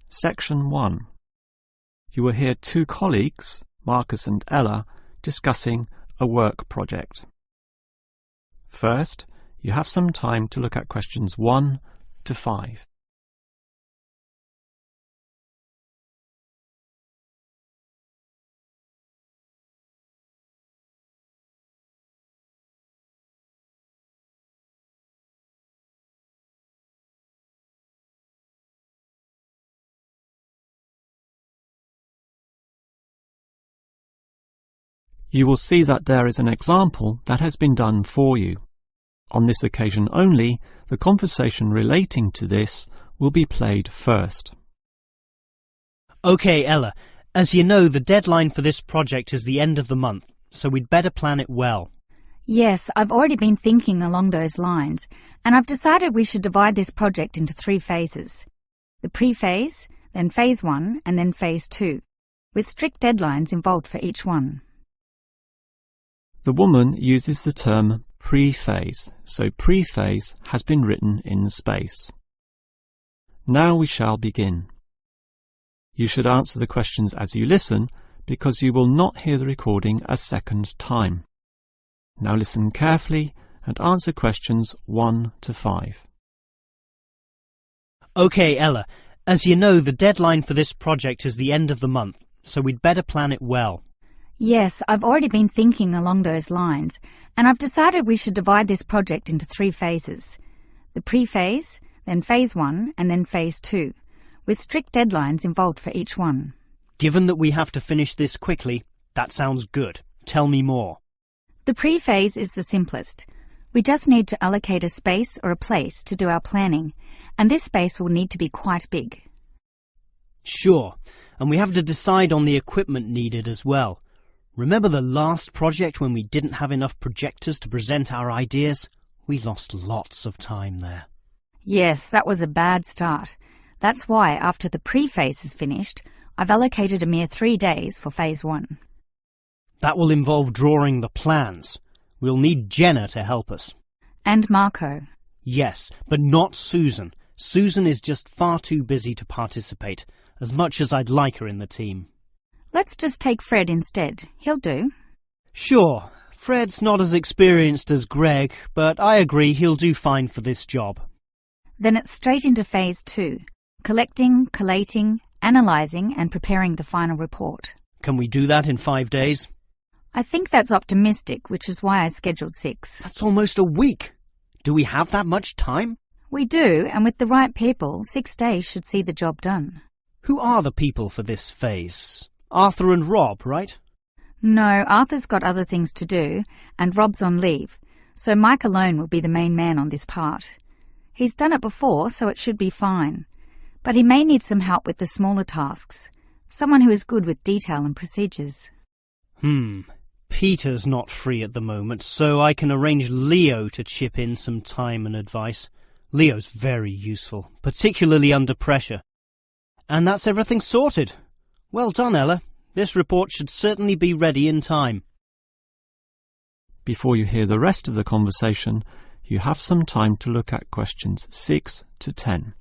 Section 1. You will hear two colleagues, Marcus and Ella, discussing a work project. First, you have some time to look at questions 1 to 5. You will see that there is an example that has been done for you. On this occasion only, the conversation relating to this will be played first. OK, Ella, as you know, the deadline for this project is the end of the month, so we'd better plan it well. Yes, I've already been thinking along those lines, and I've decided we should divide this project into 3 phases. The pre-phase, then phase 1, and then phase 2, with strict deadlines involved for each one. The woman uses the term pre-phase, so pre-phase has been written in space. Now we shall begin. You should answer the questions as you listen, because you will not hear the recording a second time. Now listen carefully and answer questions 1 to 5. OK, Ella, as you know, the deadline for this project is the end of the month, so we'd better plan it well. Yes, I've already been thinking along those lines, and I've decided we should divide this project into 3 phases. The pre-phase, then phase 1, and then phase 2, with strict deadlines involved for each one. Given that we have to finish this quickly, that sounds good. Tell me more. The pre-phase is the simplest. We just need to allocate a space or a place to do our planning, and this space will need to be quite big. Sure, and we have to decide on the equipment needed as well. Remember the last project when we didn't have enough projectors to present our ideas? We lost lots of time there. Yes, that was a bad start. That's why, after the pre-phase is finished, I've allocated a mere 3 days for phase 1. That will involve drawing the plans. We'll need Jenna to help us. And Marco. Yes, but not Susan. Susan is just far too busy to participate, as much as I'd like her in the team. Let's just take Fred instead. He'll do. Sure. Fred's not as experienced as Greg, but I agree he'll do fine for this job. Then it's straight into phase 2. Collecting, collating, analysing and preparing the final report. Can we do that in 5 days? I think that's optimistic, which is why I scheduled 6. That's almost a week. Do we have that much time? We do, and with the right people, 6 days should see the job done. Who are the people for this phase? Arthur and Rob, right? No, Arthur's got other things to do, and Rob's on leave, so Mike alone will be the main man on this part. He's done it before, so it should be fine. But he may need some help with the smaller tasks, someone who is good with detail and procedures. Peter's not free at the moment, so I can arrange Leo to chip in some time and advice. Leo's very useful, particularly under pressure. And that's everything sorted. Well done, Ella. This report should certainly be ready in time. Before you hear the rest of the conversation, you have some time to look at questions 6 to 10.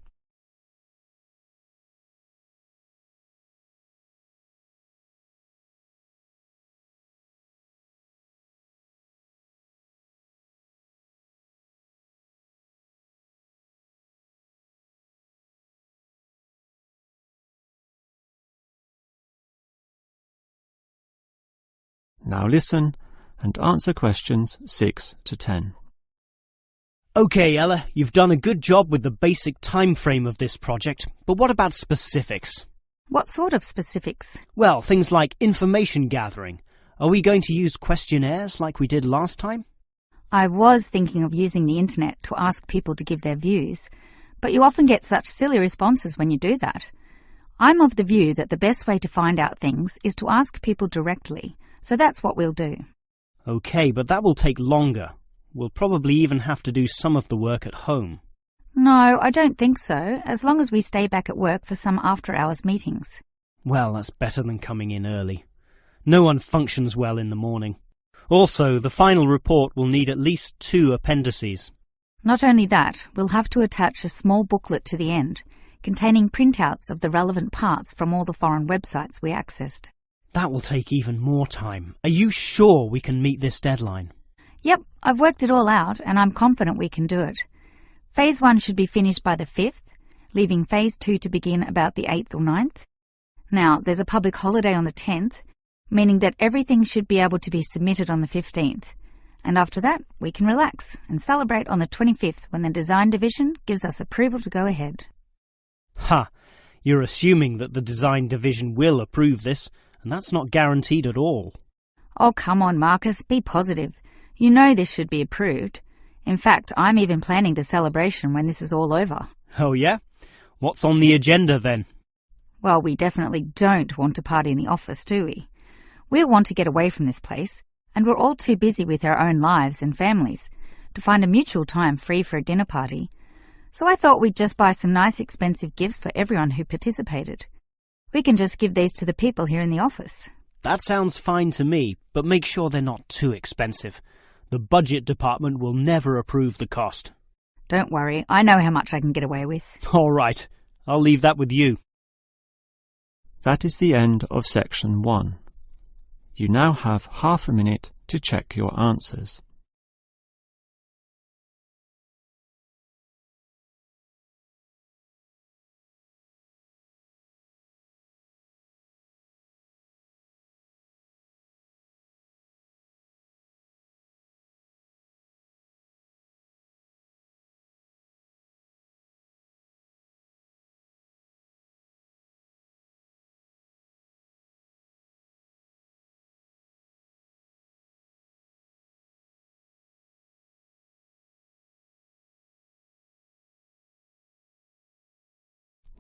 Now listen and answer questions 6 to 10. OK, Ella, you've done a good job with the basic time frame of this project, but what about specifics? What sort of specifics? Well, things like information gathering. Are we going to use questionnaires like we did last time? I was thinking of using the internet to ask people to give their views, but you often get such silly responses when you do that. I'm of the view that the best way to find out things is to ask people directly, so that's what we'll do. OK, but that will take longer. We'll probably even have to do some of the work at home. No, I don't think so, as long as we stay back at work for some after-hours meetings. Well, that's better than coming in early. No one functions well in the morning. Also, the final report will need at least 2 appendices. Not only that, we'll have to attach a small booklet to the end, containing printouts of the relevant parts from all the foreign websites we accessed. That will take even more time. Are you sure we can meet this deadline? Yep, I've worked it all out and I'm confident we can do it. Phase 1 should be finished by the 5th, leaving Phase 2 to begin about the 8th or 9th. Now, there's a public holiday on the 10th, meaning that everything should be able to be submitted on the 15th. And after that, we can relax and celebrate on the 25th when the design division gives us approval to go ahead. Ha! You're assuming that the design division will approve this, and that's not guaranteed at all. Oh, come on, Marcus, be positive. You know this should be approved. In fact, I'm even planning the celebration when this is all over. Oh yeah? What's on the agenda then? Well, we definitely don't want to party in the office, do we? We'll want to get away from this place, and we're all too busy with our own lives and families to find a mutual time free for a dinner party. So I thought we'd just buy some nice expensive gifts for everyone who participated. We can just give these to the people here in the office. That sounds fine to me, but make sure they're not too expensive. The budget department will never approve the cost. Don't worry, I know how much I can get away with. All right, I'll leave that with you. That is the end of Section 1. You now have half a minute to check your answers.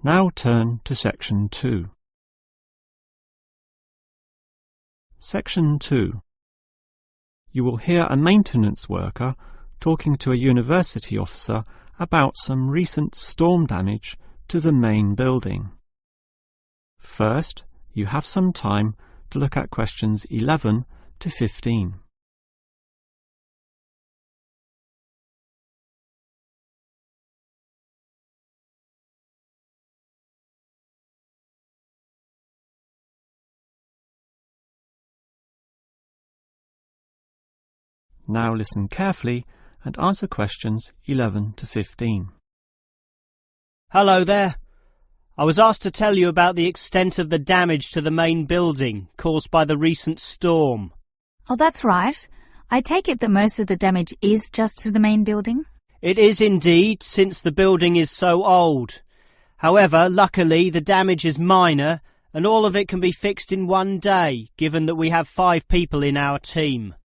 Now turn to Section 2. Section 2. You will hear a maintenance worker talking to a university officer about some recent storm damage to the main building. First, you have some time to look at questions 11 to 15. Now listen carefully and answer questions 11 to 15. Hello there. I was asked to tell you about the extent of the damage to the main building caused by the recent storm. Oh, that's right. I take it that most of the damage is just to the main building? It is indeed, since the building is so old. However, luckily the damage is minor and all of it can be fixed in one day, given that we have 5 people in our team.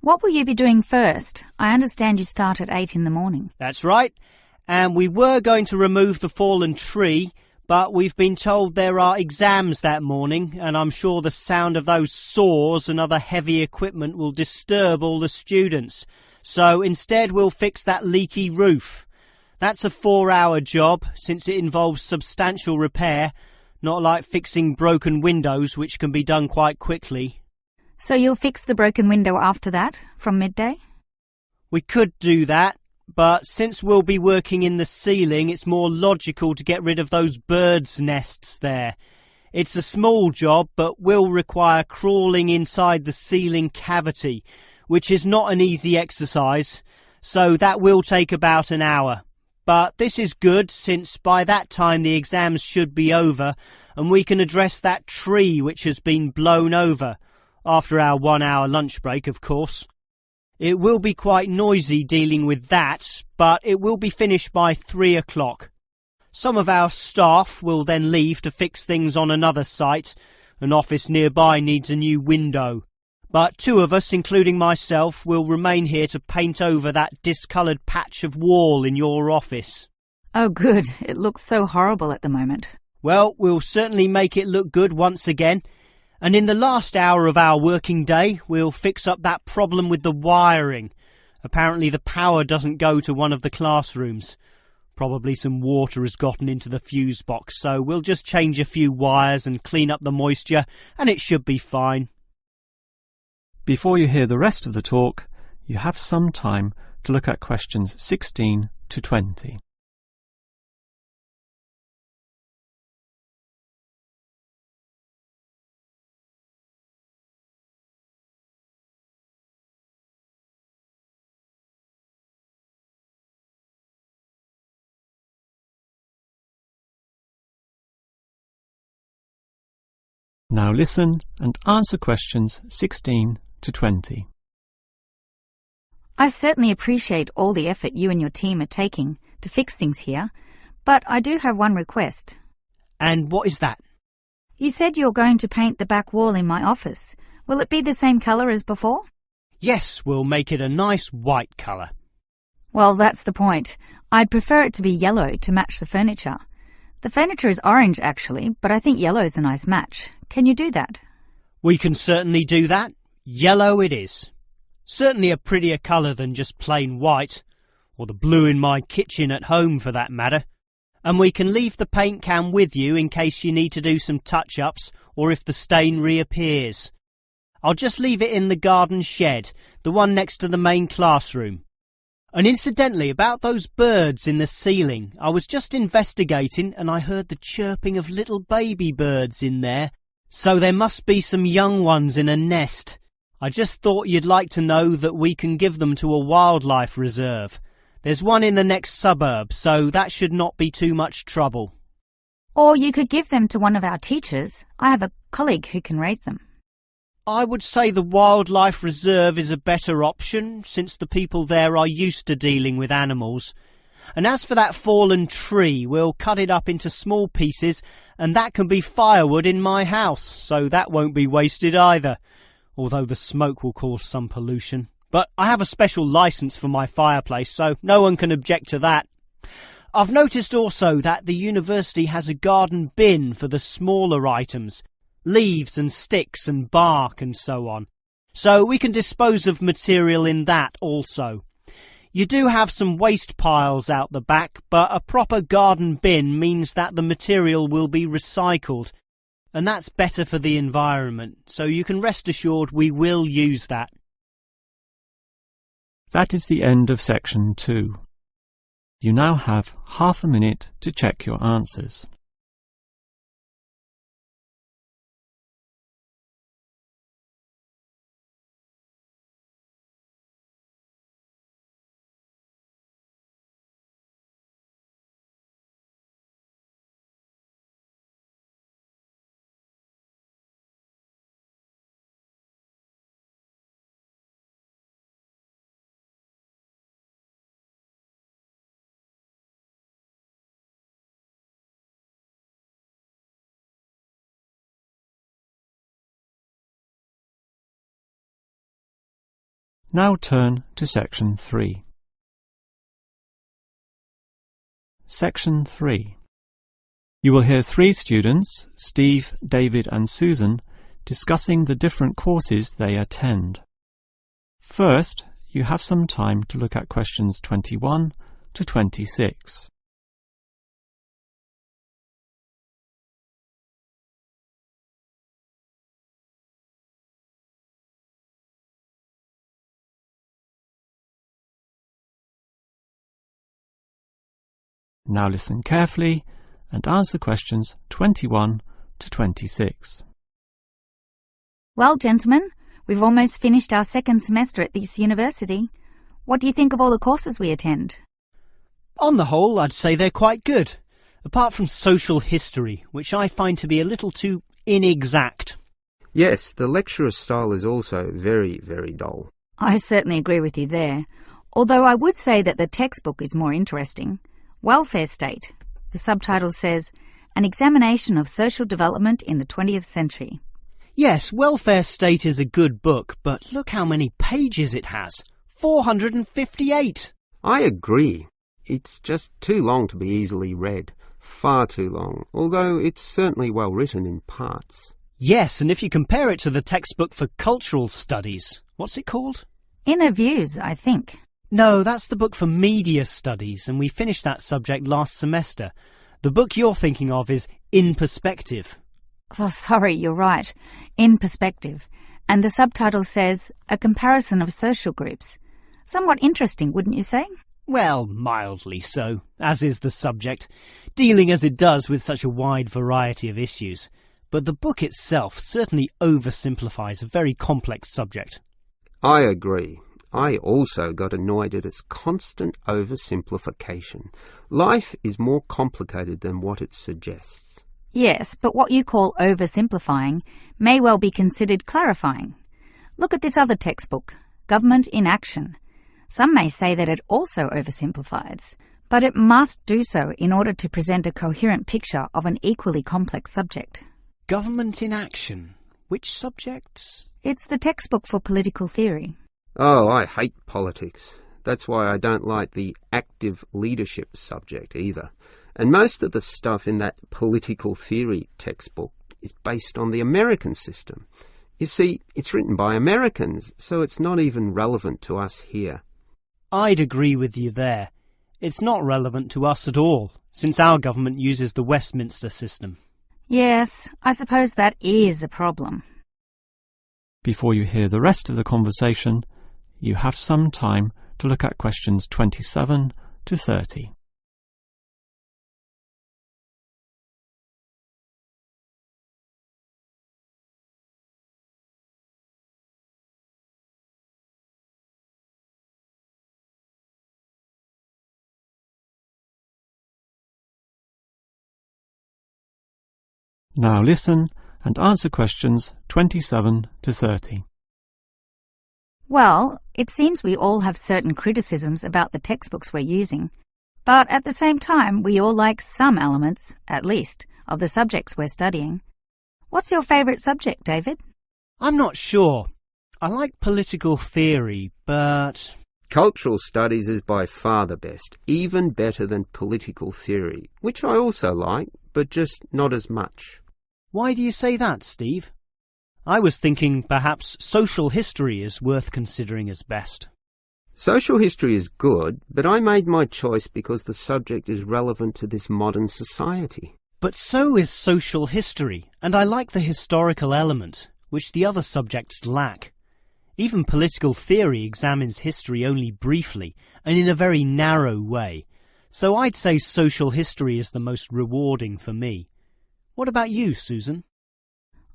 What will you be doing first? I understand you start at 8 in the morning. That's right. And we were going to remove the fallen tree, but we've been told there are exams that morning, and I'm sure the sound of those saws and other heavy equipment will disturb all the students. So instead we'll fix that leaky roof. That's a 4-hour job, since it involves substantial repair, not like fixing broken windows, which can be done quite quickly. So you'll fix the broken window after that, from midday? We could do that, but since we'll be working in the ceiling, it's more logical to get rid of those birds' nests there. It's a small job, but will require crawling inside the ceiling cavity, which is not an easy exercise, so that will take about an hour. But this is good, since by that time the exams should be over, and we can address that tree which has been blown over. After our 1-hour lunch break, of course. It will be quite noisy dealing with that, but it will be finished by 3 o'clock. Some of our staff will then leave to fix things on another site. An office nearby needs a new window. But 2 of us, including myself, will remain here to paint over that discoloured patch of wall in your office. Oh, good. It looks so horrible at the moment. Well, we'll certainly make it look good once again. And in the last hour of our working day, we'll fix up that problem with the wiring. Apparently the power doesn't go to one of the classrooms. Probably some water has gotten into the fuse box, so we'll just change a few wires and clean up the moisture, and it should be fine. Before you hear the rest of the talk, you have some time to look at questions 16 to 20. Now listen and answer questions 16 to 20. I certainly appreciate all the effort you and your team are taking to fix things here, but I do have one request. And what is that? You said you're going to paint the back wall in my office. Will it be the same colour as before? Yes, we'll make it a nice white colour. Well, that's the point. I'd prefer it to be yellow to match the furniture. The furniture is orange, actually, but I think yellow's a nice match. Can you do that? We can certainly do that. Yellow it is. Certainly a prettier colour than just plain white, or the blue in my kitchen at home for that matter. And we can leave the paint can with you in case you need to do some touch-ups or if the stain reappears. I'll just leave it in the garden shed, the one next to the main classroom. And incidentally, about those birds in the ceiling, I was just investigating and I heard the chirping of little baby birds in there, so there must be some young ones in a nest. I just thought you'd like to know that we can give them to a wildlife reserve. There's one in the next suburb, so that should not be too much trouble. Or you could give them to one of our teachers. I have a colleague who can raise them. I would say the wildlife reserve is a better option, since the people there are used to dealing with animals. And as for that fallen tree, we'll cut it up into small pieces, and that can be firewood in my house, so that won't be wasted either, although the smoke will cause some pollution. But I have a special licence for my fireplace, so no one can object to that. I've noticed also that the university has a garden bin for the smaller items, leaves and sticks and bark and so on, so we can dispose of material in that also. You do have some waste piles out the back, but a proper garden bin means that the material will be recycled, and that's better for the environment, so you can rest assured we will use that. That is the end of section 2. You now have half a minute to check your answers. Now turn to section 3. Section 3. You will hear 3 students, Steve, David and Susan, discussing the different courses they attend. First, you have some time to look at questions 21 to 26. Now listen carefully and answer questions 21 to 26. Well, gentlemen, we've almost finished our second semester at this university. What do you think of all the courses we attend? On the whole, I'd say they're quite good, apart from social history, which I find to be a little too inexact. Yes, the lecturer's style is also very, very dull. I certainly agree with you there, although I would say that the textbook is more interesting. Welfare State. The subtitle says, An Examination of Social Development in the 20th Century. Yes, Welfare State is a good book, but look how many pages it has. 458! I agree. It's just too long to be easily read. Far too long, although it's certainly well written in parts. Yes, and if you compare it to the textbook for cultural studies, what's it called? Inner Views, I think. No, that's the book for media studies, and we finished that subject last semester. The book you're thinking of is In Perspective. Oh, sorry, you're right. In Perspective. And the subtitle says, A Comparison of Social Groups. Somewhat interesting, wouldn't you say? Well, mildly so, as is the subject, dealing as it does with such a wide variety of issues. But the book itself certainly oversimplifies a very complex subject. I agree. I also got annoyed at its constant oversimplification. Life is more complicated than what it suggests. Yes, but what you call oversimplifying may well be considered clarifying. Look at this other textbook, Government in Action. Some may say that it also oversimplifies, but it must do so in order to present a coherent picture of an equally complex subject. Government in Action? Which subject? It's the textbook for political theory. Oh, I hate politics. That's why I don't like the active leadership subject either. And most of the stuff in that political theory textbook is based on the American system. You see, it's written by Americans, so it's not even relevant to us here. I'd agree with you there. It's not relevant to us at all, since our government uses the Westminster system. Yes, I suppose that is a problem. Before you hear the rest of the conversation, you have some time to look at questions 27 to 30. Now listen and answer questions 27 to 30. Well, it seems we all have certain criticisms about the textbooks we're using, but at the same time we all like some elements, at least, of the subjects we're studying. What's your favourite subject, David? I'm not sure. I like political theory, but... Cultural studies is by far the best, even better than political theory, which I also like, but just not as much. Why do you say that, Steve? I was thinking perhaps social history is worth considering as best. Social history is good, but I made my choice because the subject is relevant to this modern society. But so is social history, and I like the historical element, which the other subjects lack. Even political theory examines history only briefly and in a very narrow way, so I'd say social history is the most rewarding for me. What about you, Susan?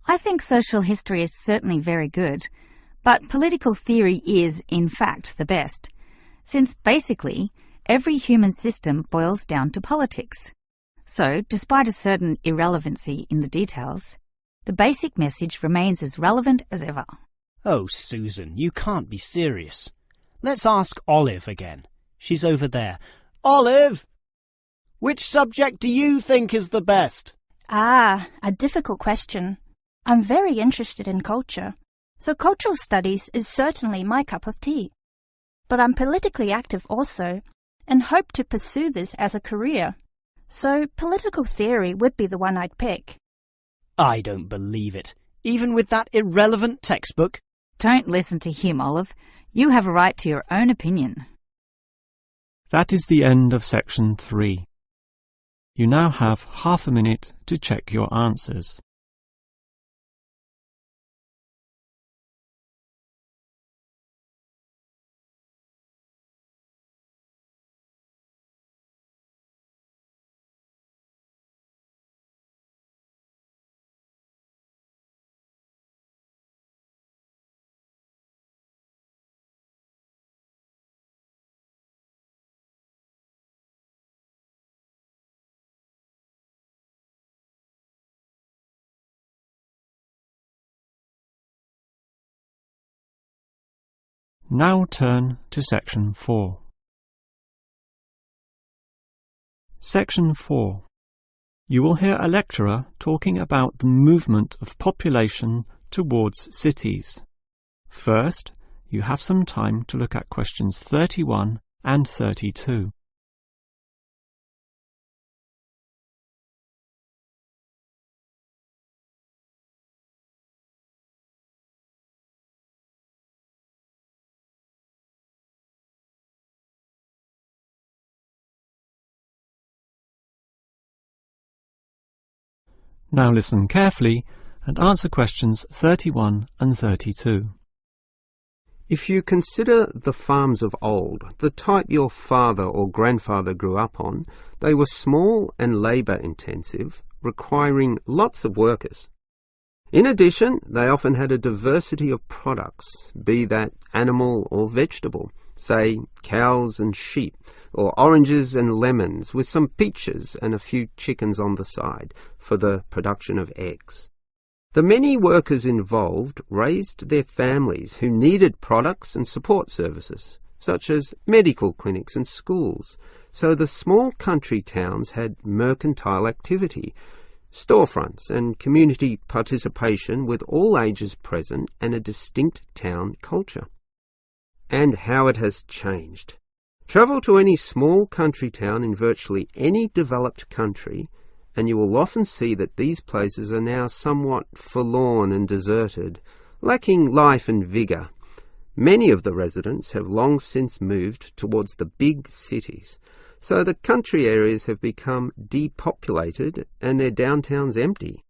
I think social history is certainly very good, but political theory is, in fact, the best, since basically every human system boils down to politics. So, despite a certain irrelevancy in the details, the basic message remains as relevant as ever. Oh, Susan, you can't be serious. Let's ask Olive again. She's over there. Olive! Which subject do you think is the best? Ah, a difficult question. I'm very interested in culture, so cultural studies is certainly my cup of tea. But I'm politically active also, and hope to pursue this as a career. So political theory would be the one I'd pick. I don't believe it. Even with that irrelevant textbook? Don't listen to him, Olive. You have a right to your own opinion. That is the end of section 3. You now have half a minute to check your answers. Now turn to section 4. Section 4. You will hear a lecturer talking about the movement of population towards cities. First, you have some time to look at questions 31 and 32. Now listen carefully and answer questions 31 and 32. If you consider the farms of old, the type your father or grandfather grew up on, they were small and labour-intensive, requiring lots of workers. In addition, they often had a diversity of products, be that animal or vegetable, say cows and sheep, or oranges and lemons, with some peaches and a few chickens on the side for the production of eggs. The many workers involved raised their families who needed products and support services, such as medical clinics and schools, so the small country towns had mercantile activity, storefronts and community participation with all ages present and a distinct town culture. And how it has changed. Travel to any small country town in virtually any developed country, and you will often see that these places are now somewhat forlorn and deserted, lacking life and vigour. Many of the residents have long since moved towards the big cities, so the country areas have become depopulated and their downtowns empty.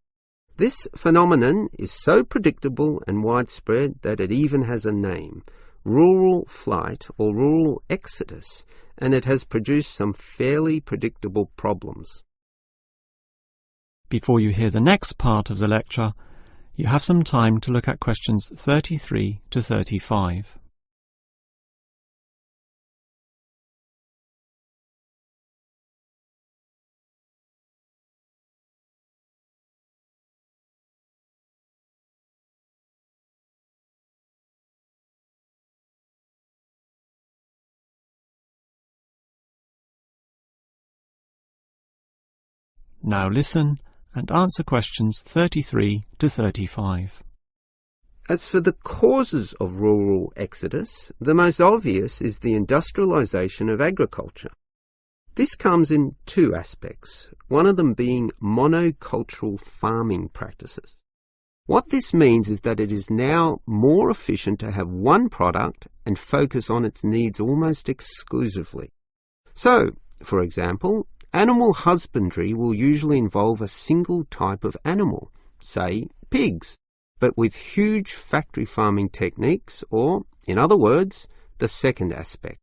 This phenomenon is so predictable and widespread that it even has a name, rural flight or rural exodus, and it has produced some fairly predictable problems. Before you hear the next part of the lecture, you have some time to look at questions 33 to 35. Now listen and answer questions 33 to 35. As for the causes of rural exodus, the most obvious is the industrialisation of agriculture. This comes in two aspects, one of them being monocultural farming practices. What this means is that it is now more efficient to have one product and focus on its needs almost exclusively. So, for example, animal husbandry will usually involve a single type of animal, say pigs, but with huge factory farming techniques, or, in other words, the second aspect,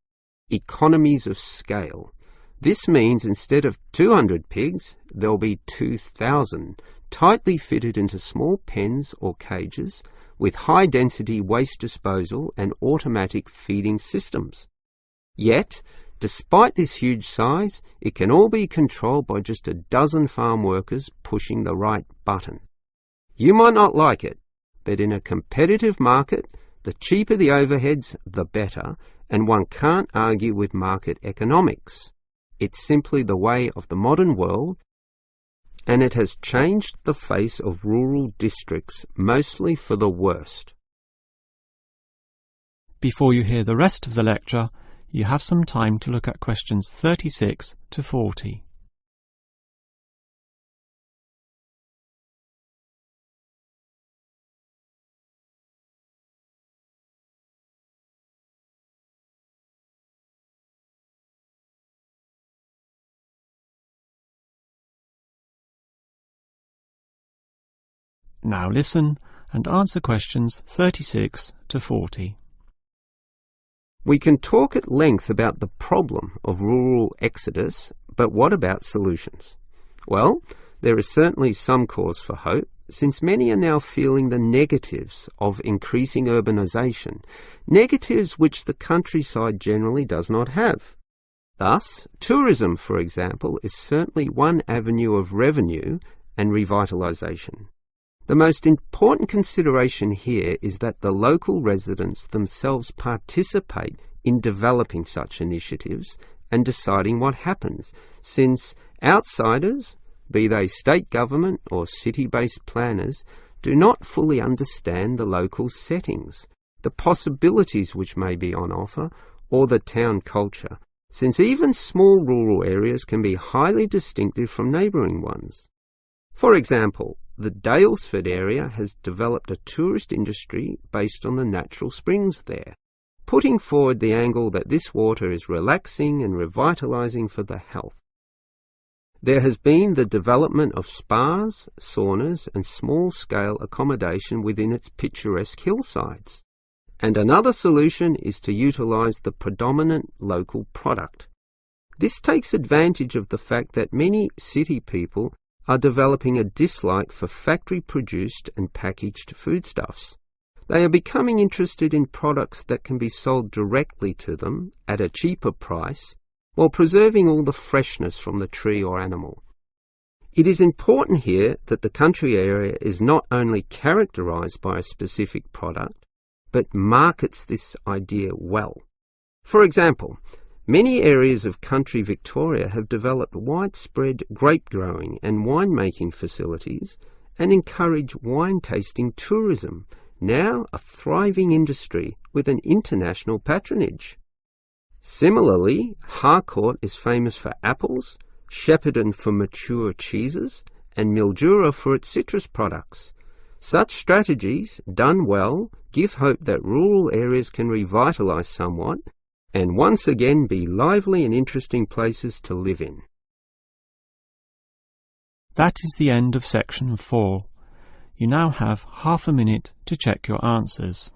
economies of scale. This means instead of 200 pigs, there'll be 2,000, tightly fitted into small pens or cages, with high-density waste disposal and automatic feeding systems. Yet, despite this huge size, it can all be controlled by just a dozen farm workers pushing the right button. You might not like it, but in a competitive market, the cheaper the overheads, the better, and one can't argue with market economics. It's simply the way of the modern world, and it has changed the face of rural districts mostly for the worst. Before you hear the rest of the lecture, you have some time to look at questions 36 to 40. Now listen and answer questions 36 to 40. We can talk at length about the problem of rural exodus, but what about solutions? Well, there is certainly some cause for hope, since many are now feeling the negatives of increasing urbanisation, negatives which the countryside generally does not have. Thus, tourism, for example, is certainly one avenue of revenue and revitalisation. The most important consideration here is that the local residents themselves participate in developing such initiatives and deciding what happens, since outsiders, be they state government or city-based planners, do not fully understand the local settings, the possibilities which may be on offer, or the town culture, since even small rural areas can be highly distinctive from neighbouring ones. For example, the Daylesford area has developed a tourist industry based on the natural springs there, putting forward the angle that this water is relaxing and revitalising for the health. There has been the development of spas, saunas and small-scale accommodation within its picturesque hillsides. And another solution is to utilise the predominant local product. This takes advantage of the fact that many city people are developing a dislike for factory-produced and packaged foodstuffs. They are becoming interested in products that can be sold directly to them at a cheaper price while preserving all the freshness from the tree or animal. It is important here that the country area is not only characterised by a specific product, but markets this idea well. For example, many areas of country Victoria have developed widespread grape growing and winemaking facilities and encourage wine tasting tourism, now a thriving industry with an international patronage. Similarly, Harcourt is famous for apples, Shepparton for mature cheeses, and Mildura for its citrus products. Such strategies, done well, give hope that rural areas can revitalise somewhat and once again be lively and interesting places to live in. That is the end of section 4. You now have half a minute to check your answers.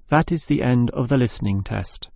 That is the end of the listening test.